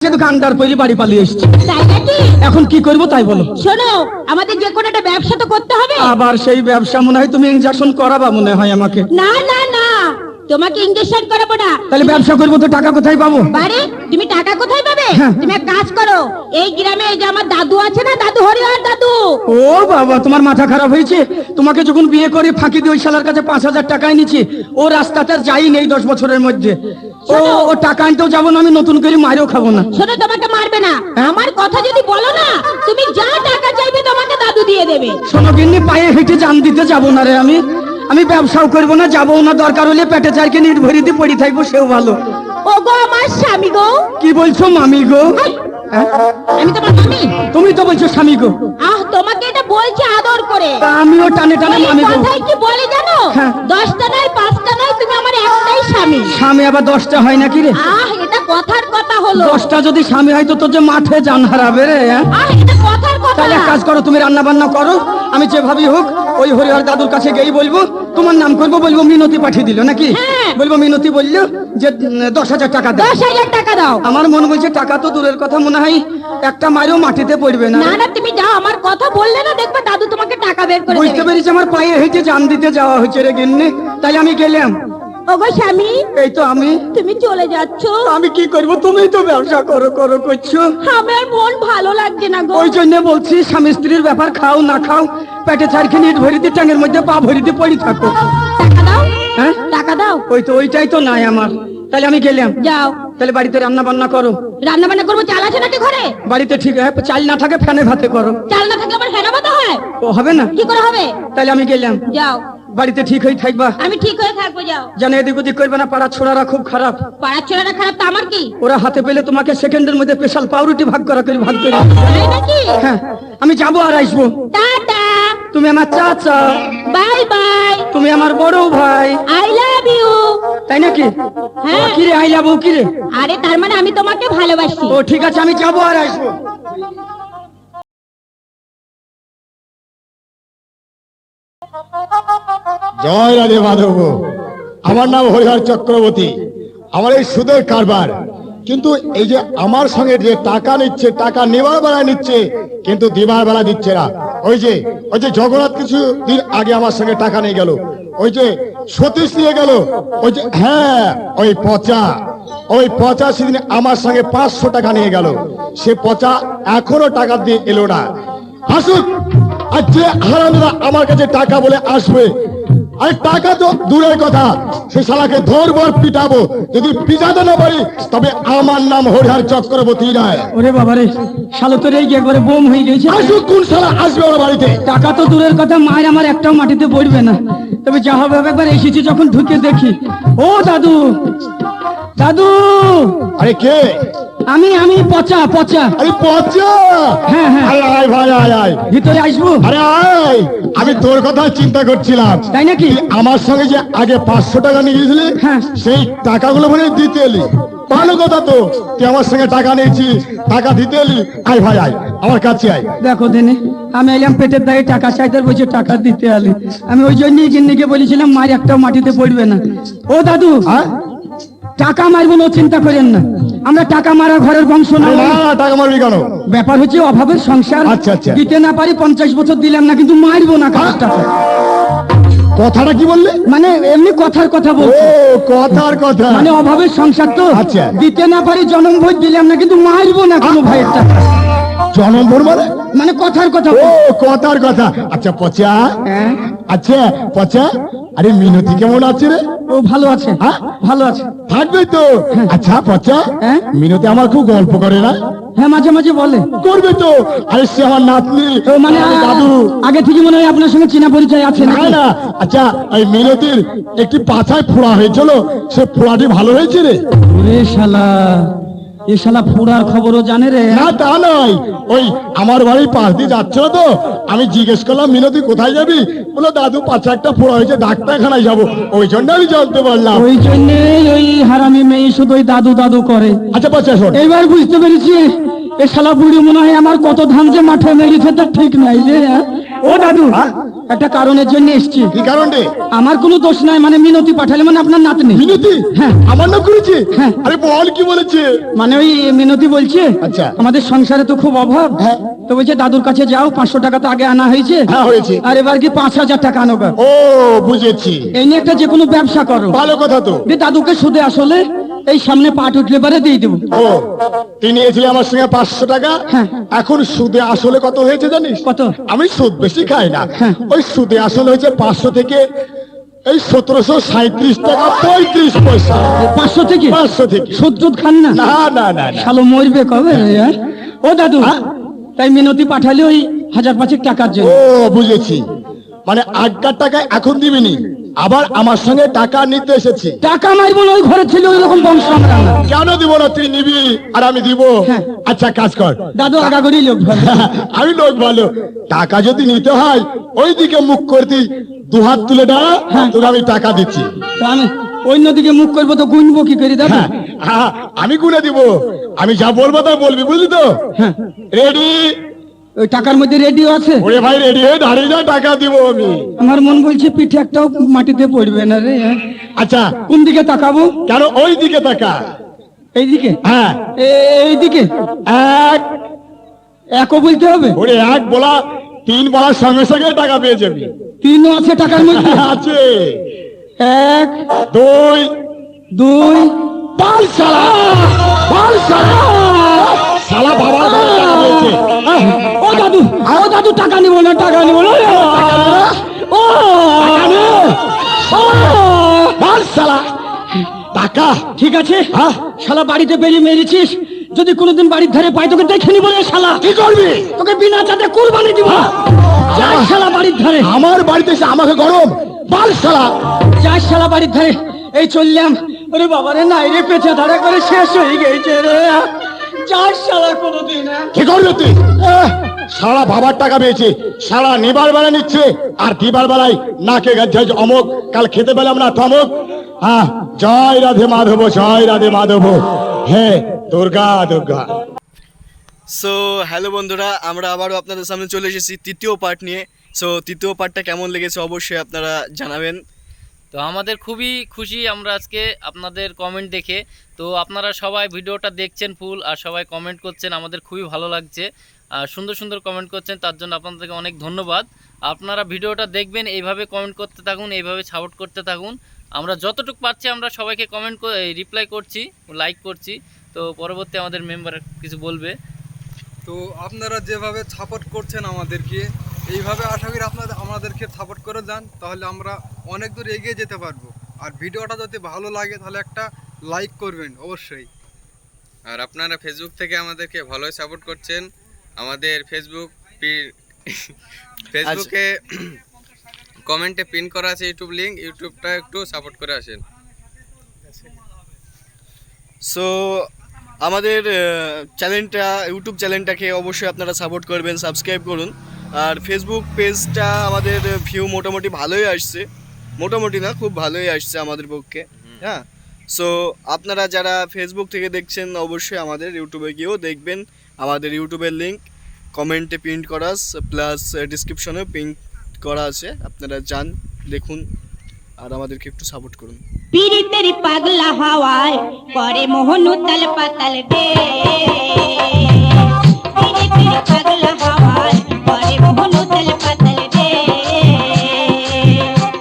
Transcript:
দোকানদার পরে বাড়ি পালিয়ে এসেছে। তাই নাকি? এখন কি করবো তাই বলো। শোনো, আমাদের যে কোনো একটা ব্যবসা তো করতে হবে। আবার সেই ব্যবসা মনে হয় তুমি ইনজেকশন করাবা মনে হয় আমাকে। না না না, তোমাকে ইনজেকশন করাবো না। তাহলে ব্যবসা করবো তো টাকা কোথায় পাবো? বারে, তুমি টাকা কোথায় পাবে? হ্যাঁ। তুমি এক কাজ করো, এই গ্রামে এই যে আমার দাদু আছে না, দাদু হরিহর দাদু। ও বাবা, তোমার মাথা খারাপ হয়েছে? তোমাকে যখন বিয়ে করে ফাঁকি দিয়ে ওই শালার কাছে 5,000 টাকায় নিচ্ছি, ও রাস্তাতে আর যাই নেই 10 বছরের মধ্যে। ও টাকা আনতেও যাবো না, আমি নতুন করে মারও খাবো না। শোনো, তোমাকে মারবে না, আমার কথা যদি বলো না, তুমি যা টাকা চাইবে তোমাকে দাদু দিয়ে দেবে। শোনো গিন্নি, পায়ে হেঁটে জান দিতে যাবো না রে আমি ব্যবসাও করবো না, যাবো না, দরকার হলে পেটে চারকে নিট ভরি দিয়ে পড়ে থাকবো, সেও ভালো। ও গো আমার স্বামী গো। কি বলছো মামি গো? হ্যাঁ? আমি তোমার মামি। তুমি তো বলছো স্বামী গো। তোমাকে এটা বলছি আদর করে। তা আমিও টানে টানে ওই মামি গো। কথায় কি বলে জানো? হ্যাঁ। 10টা নয় 5টা নয়, তুমি আমার একটাই স্বামী। স্বামী আবার 10টা হয় নাকি রে? এটা কথার কথা হলো। 10টা যদি স্বামী হয় তো তোর যে মাঠে জান হারাবে রে। এটা কথার কথা। তাহলে এক কাজ করো, তুমি রান্না বান্না করো, আমি যেভাবেই হোক ওই হরিহর দাদুর কাছে গিয়েই বলবো, তোমার নাম করবো, বলবো মিনতি পাঠিয়ে দিল নাকি। হ্যাঁ। বলবো মিনতি বললো যে 10,000 টাকা দাও। 10,000 টাকা দাও। আমার মনে বলছে টাকা তো দূরের কথা, মনে হয় একটা মারিও মাটিতে পড়বে না। না না, তুমি যাও, আমার কথা বললে না, দেখবে দাদু তোমাকে টাকা বের করে বুঝতে দেবে। পেরেছি, আমার পায়ে হেঁটে জান দিতে যাওয়া হচ্ছে রে গিন্নি। তাই আমি গেলাম। ওগো স্বামী, এই তো আমি। তুমি চলে যাচ্ছ। আমি কি করবো, তুমি তো ব্যবসা করো করছো। আমার মন ভালো লাগছে না গো। ওই জন্য বলছি, স্বামী স্ত্রীর ব্যাপার, খাও না খাও, পেটে চারখানি ইট ভরি দিয়ে টাঙের মধ্যে পা ভরি দিয়ে পড়ে থাকো। টাকা দাও। হ্যাঁ, টাকা দাও। ওইটাই তো নাই আমার। তাহলে আমি গেলাম। যাও। তাহলে বাড়িতে রান্না বান্না করো। রান্না বান্না করবো, চাল আছে নাকি ঘরে? বাড়িতে ঠিক আছে, চাল না থাকে ফ্যানে ভাতে করো। চাল না থাকলে আমার ফেনা বাতা হয়। ও হবে না? কি করে হবে? তাহলে আমি গেলাম। যাও। বাড়িতে ঠিক হয়ে থাকবা, আমি ঠিক হয়ে থাকবো, যাও। জানো এদিক ওদিক করবে না, পাড়ার ছোড়ারা খুব খারাপ। পাড়ার ছেলেরা খারাপ তো আমার কি? ওরা হাতে পেলে তোমাকে সেকেন্ডের মধ্যে স্পেশাল পাউরুটি ভাগ করে ভাগ করে। তাই নাকি? হ্যাঁ, আমি যাবো আর আসবো। টাটা। তুমি আমার চাচা, বাই বাই। তুমি আমার বড় ভাই। I love you. তাই নাকি? হ্যাঁ। কি রে আই লাভ ইউ কি রে? আরে তার মানে আমি তোমাকে ভালোবাসি। ও ঠিক আছে, আমি যাবো আর আসবো। জয় রাধে মাধব। আমার নাম হরিহর চক্রবর্তী। আমার এই সুদের কারবার, কিন্তু এই যে আমার সঙ্গে যে টাকা নিচ্ছে, টাকা নেবার বেলা নিচ্ছে কিন্তু দিবার বেলা দিচ্ছে না। ওই যে জগন্নাথ কিছু দিন আগে আমার সঙ্গে টাকা নিয়ে গেল, ওই যে সতীশ নিয়ে গেল, ওই যে হ্যাঁ ওই পচা সেদিন আমার সঙ্গে 500 টাকা নিয়ে গেল। সে পচা এখনো টাকা দিয়ে এলো না। আসুক, আর যে হারামরা আমার কাছে টাকা বলে আসবে, আর টাকা তো দূরের কথা, সে শালাকে ধরবো আর পিটাবো। যদি পিটাতে না পারি তবে আমার নাম হরিহর চক্রবর্তী নয়। ওরে বাবা রে, শালো তোর এই একবারে বোম হয়ে গেছে। আসুক, কোন শালা আসবে ওর বাড়িতে? টাকা তো দূরের কথা, মায়ের আমার একটাও মাটিতে পড়বে না। তবে যা হবে একবার এসেছি যখন, ঢুকে দেখি। ও দাদু, দাদু। আরে কে? আমি পচা। আরে পচা? হ্যাঁ। আয় ভাই, আয় ভিতরে আসবো? আরে আয়, আমি তোর কথা চিন্তা করছিলাম। তাই নাকি? তুই আমার সঙ্গে যে আগে 500 টাকা নিয়ে গেছিলি, হ্যাঁ। সেই টাকাগুলো মনে হয় দিতে এলি। ভালো কথা তো, তুই আমার সঙ্গে টাকা নিয়েছিস, টাকা দিতে এলি। আয় ভাই, আয় আমার কাছে আয়। দেখো দিনে আমি এলাম পেটের দায়ে টাকা চাইতে, বলছে টাকা দিতে আলি। আমি ওই জন্যই গিন্নিকে বলেছিলাম মায়ের একটাও মাটিতে পড়বে না। ও দাদু, হ্যাঁ, টাকা মারবো না, চিন্তা করেন না, আমরা টাকা মারা ঘরের বংশ না। না টাকা মারবি কেন? ব্যাপার হচ্ছে অভাবের সংসার। আচ্ছা। দিতে না পারি, 50 বছর দিলাম না, কিন্তু মারবো না কারোর টাকা। কথাটা কি বললি? মানে এমনি কথার কথা ও বলছি, কথার কথা। মানে অভাবের সংসার তো। আচ্ছা। দিতে না পারি, জন্ম ভোজ দিলাম না, কিন্তু মারবো না কোনো ভাইয়ের টাকা। জনমভর মানে কথার কথা। ও কথার কথা। আচ্ছা পচা, হ্যাঁ। আচ্ছা পচা, আরে মিনতি কেমন আছে রে? ও ভালো আছে। হ্যাঁ, ভালো আছে। থাকবে তো। আচ্ছা পচা, হ্যাঁ? মিনতি আমার খুব গল্প করে না? হ্যাঁ, মাঝে মাঝে বলে। করবে তো। আরে সে আমার নাতনি। ও মানে আমার দাদু। আগে থেকে মনে হয় আপনার সঙ্গে চেনা পরিচয় আছে না নাকি? না। আচ্ছা, ওই মিনতির একটি পাছায় ফোড়া হয়েছিল, সে ফোড়াটি ভালো হয়েছে রে? ওরে শালা, এ শালা ফুড়ার খবরও জানে রে। না তা নয়, ওই আমার বাড়ির পাশ দিয়ে যাচ্ছিল তো, আমি জিজ্ঞেস করলাম মিনতি কোথায় যাবি? বলে দাদু পাছা একটা ফোড়া হয়েছে, ডাক্তারখানায় যাবো। ওই জন্য আমি জানতে পারলাম। ওই জন্যই ওই হারামি মেয়ে শুধু ওই দাদু দাদু করে। আচ্ছা পচা শোন, এইবার বুঝতে পেরেছি, এ শালা বুড়ি মনে হয় আমার কত ধান যে মাঠে মেরেছে তার ঠিক নাই রে। ও দাদু, একটা কারণের জন্য এসেছি। কি কারণ রে? আমার কোনো দোষ নাই, মানে মিনতি পাঠালে মানে আপনার নাতনি মিনতি? হ্যাঁ। আমার নাম করেছে? হ্যাঁ। আরে বল কি বলেছে? মানে ওই মিনতি বলছে আচ্ছা। আমাদের সংসারে তো খুব অভাব, হ্যাঁ। তো বলছে দাদুর কাছে যাও, 500 টাকা তো আগে আনা হয়েছে, হ্যাঁ, হয়েছে। আর এবার কি 5000 টাকা আনো গা। ও বুঝেছি, এই নিয়ে একটা যে কোনো ব্যবসা করো, ভালো কথা তো। দিয়ে দাদুকে সুদে আসলে এই সামনে পাট উঠলে পারে দিয়ে দেবো। ও তুই নিয়েছিলি আমার সঙ্গে 500 টাকা, হ্যাঁ। এখন সুদে আসলে কত হয়েছে জানিস? কত? আমি সুদ বেশি খাই না, হ্যাঁ। ওই সুদে আসলে হয়েছে 500 থেকে এই 1737 টাকা 35 পয়সা। 500 থেকে? 500 থেকে। সুদ টুদ খান না? না না না না। শালো মরবে কবে রে ইয়ার? ও দাদু, হ্যাঁ? তাই মিনতি পাঠালে ওই 1000-5 টাকার জন্য। ও বুঝেছি, মানে আগকার টাকা এখন দিবিনি, আবার আমার সঙ্গে টাকা নিতে এসেছি। টাকা মারবো না, ওই ঘরে ছিল ওই রকম বংশ আমরা না। কেন দিব না? তুই নিবি আর আমি দিব। হ্যাঁ। আচ্ছা কাজ কর, দাদু আগাগোড়ি লোক ভালো। আমি লোক ভালো, টাকা যদি নিতে হয় ওইদিকে মুখ করতি, দুহাত তুলে দাঁড়া, তোকে আমি টাকা দিচ্ছি। তো আমি অন্যদিকে মুখ করবো তো গুনবো কি করি দাদু? হ্যাঁ, হ্যাঁ, আমি গুনে দিব, আমি যা বলবো তা বলবি, বুঝলি তো? হ্যাঁ। রেডি? ওই টাকার মধ্যে রেডিও আছে? ওরে ভাই রেডি হয়ে দাঁড়িয়ে যা, টাকা দিব আমি। আমার মন বলছে পিঠে একটাও মাটিতে পড়বে না রে। আচ্ছা কোন দিকে তাকাবো? কেন ওই দিকে টাকা? এইদিকে? হ্যাঁ। এইদিকে এক, একও বলতে হবে? ওরে এক বলা, 3 বলার সঙ্গে সঙ্গে টাকা পেয়ে যাবি। 3 আছে টাকার মধ্যে? আছে। 1 2 2 পাল শালা, পাল শালা, শালা বাবার ঘরে টাকা পেয়েছে। ও দাদু, ও দাদু টাকা নিব না, টাকা নিব না। ও টাকা নে। ও, পাল শালা, টাকা। ঠিক আছে, হ্যাঁ? শালা বাড়িতে বেরিয়ে মেরেছিস, যদি কোনোদিন বাড়ির ধারে পাই তোকে দেখে নিব রে শালা। কি করবি? তোকে বিনা চাঁদে কুরবানি দিব। যাই শালা বাড়ির ধারে, আমার বাড়িতে এসে আমাকে গরম, পাল শালা। যাই শালা বাড়ির ধারে। এই চললাম, ওরে বাবা রে, নাই রে, পেঁচা ধারা করে শেষ হয়ে গেছে রে। যাই শালা কোনোদিন। কি করবি তুই? সারা বাবার টাকা পেয়েছে, সারা নিবার বেলা নিচ্ছে, আর দিবার বেলায় নাকে গাছে অমুক, কাল খেতে পেলাম না তমুক। হ্যাঁ, জয় রাধে মাধব, জয় রাধে মাধব, হে দুর্গা দুর্গা। সো হ্যালো বন্ধুরা, আমরা আবারও আপনাদের সামনে চলে এসেছি তৃতীয় পার্ট নিয়ে। সো তৃতীয় পার্টটা কেমন লেগেছে অবশ্যই আপনারা জানাবেন। তো আমাদের খুবই খুশি আমরা আজকে আপনাদের কমেন্ট দেখে। তো আপনারা সবাই ভিডিওটা দেখছেন ফুল, আর সবাই কমেন্ট করছেন, আমাদের খুবই ভালো লাগছে, আর সুন্দর সুন্দর কমেন্ট করছেন, তার জন্য আপনাদেরকে অনেক ধন্যবাদ। আপনারা ভিডিওটা দেখবেন, এইভাবে কমেন্ট করতে থাকুন, এইভাবে সাপোর্ট করতে থাকুন। আমরা যতটুকু পারছি আমরা সবাইকে কমেন্ট রিপ্লাই করছি, লাইক করছি। তো পরবর্তী আমাদের মেম্বার কিছু বলবে। তো আপনারা যেভাবে সাপোর্ট করছেন আমাদেরকে, এইভাবে আশা করি আপনারা আমাদেরকে সাপোর্ট করে যান, তাহলে আমরা অনেক দূর এগিয়ে যেতে পারবো। আর ভিডিওটা যদি ভালো লাগে তাহলে একটা লাইক করবেন অবশ্যই। আর আপনারা ফেসবুক থেকে আমাদেরকে ভালোই সাপোর্ট করছেন। আমাদের ফেসবুকে কমেন্টে পিন করা আছে ইউটিউব লিংক, ইউটিউবটা একটু সাপোর্ট করে আসেন। সো আমাদের চ্যানেলটা, ইউটিউব চ্যানেলটাকে অবশ্যই আপনারা সাপোর্ট করবেন, সাবস্ক্রাইব করুন। আর ফেসবুক পেজটা আমাদের ভিউ মোটামুটি ভালোই আসছে, মোটামুটি না খুব ভালোই আসছে আমাদের পক্ষে। হ্যাঁ, সো আপনারা যারা ফেসবুক থেকে দেখছেন অবশ্যই আমাদের ইউটিউবে গিয়েও দেখবেন। আমাদের ইউটিউবের লিঙ্ক কমেন্টে প্রিন্ট করা প্লাস ডিসক্রিপশনে প্রিন্ট করা আছে, আপনারা যান দেখুন আর আমাদেরকে একটু সাপোর্ট করুন। পীড়িতের পাগলা হাওয়ায় করে মোহন উতাল পাতাল দে।